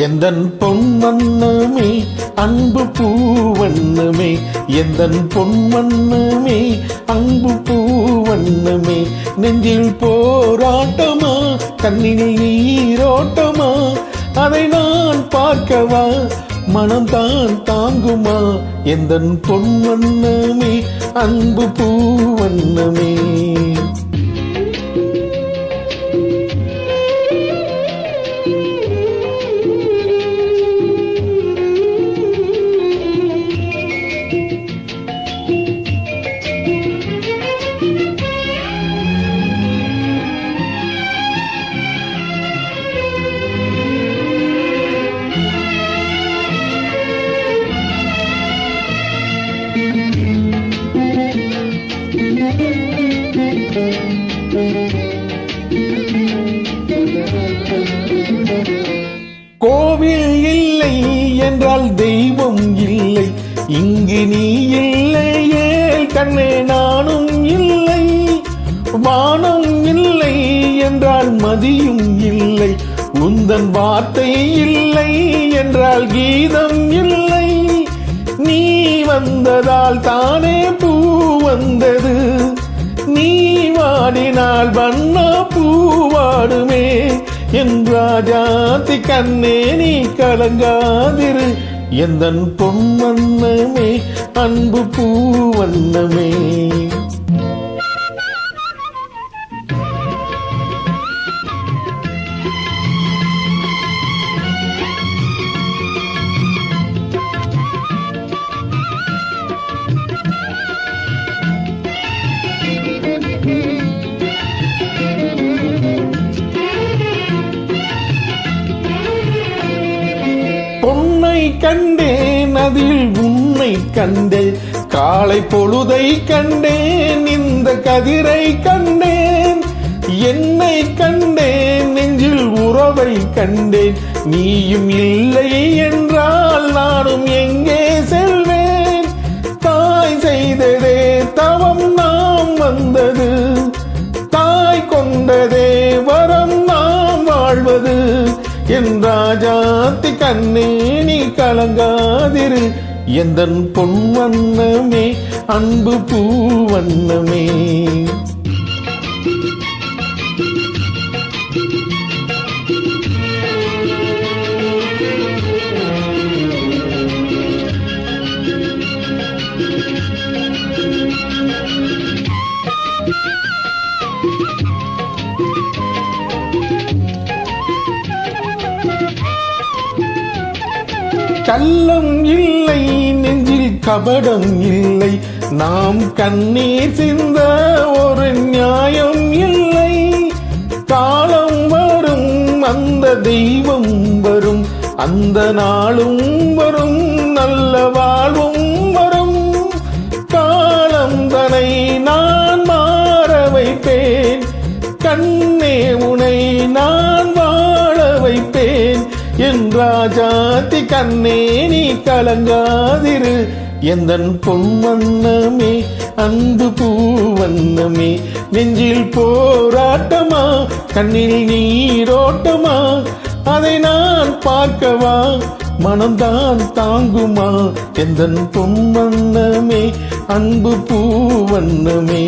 எந்தன் பொன்வண்ணமே அன்பு பூவண்ணமே, எந்தன் பொன்வண்ணமே அன்பு பூவண்ணமே. நெஞ்சில் போராட்டமா கண்ணினில் நீரோட்டமா, அதை நான் பார்க்கவா மனம்தான் தாங்குமா. எந்தன் பொன்வண்ணமே அன்பு பூவண்ணமே. கோவில் இல்லை என்றால் தெய்வம் இல்லை, இங்கு நீ இல்லையே கண்ணே நானும் இல்லை. வானம் இல்லை என்றால் மதியும் இல்லை, உந்தன் வார்த்தை இல்லை என்றால் கீதம் இல்லை. நீ வந்ததால் தானே பூ வந்தது, நீ வாடினால் வண்ண பூவாடுமே. என் ராஜாத்தி கண்ணே நீ கலங்காதிரு, எந்தன் பொன்வண்ணமே அன்பு பூவண்ணமே. பொன்னை கண்டேன் அதில் உன்னை கண்டேன், காலை பொழுதை கண்டேன் இந்த கதிரை கண்டேன். என்னை கண்டேன் நெஞ்சில் உறவை கண்டேன், நீயும் இல்லை என்றால் நானும் எங்கே செல்வேன். தாய் செய்ததே தவம் நாம் வந்தது, தாய் கொண்டதே வரம் நாம் வாழ்வது. என் ராஜாத்தி கண்ணே நீ கலங்காதிரு, எந்தன் பொன்வண்ணமே அன்பு பூவண்ணமே. கள்ளம் இல்லை நெஞ்சில் கபடம் இல்லை, நாம் கண்ணீர் சிந்த ஒரு நியாயம் இல்லை. காலம் வரும் அந்த தெய்வம் வரும், அந்த நாளும் வரும் நல்ல வாழ்வும் வரும். காலம் தனை நான் மாற வைப்பேன், கண்ணே உனை நான் வாழ வைப்பேன். என் ராஜாத்தி கண்ணே நீ கலங்காதிரு, எந்தன் பொன்வண்ணமே அன்பு பூவண்ணமே. நெஞ்சில் போராட்டமா கண்ணில் நீரோட்டமா, அதை நான் பார்க்கவா மனம்தான் தாங்குமா. எந்தன் பொன்வண்ணமே அன்பு பூவண்ணமே.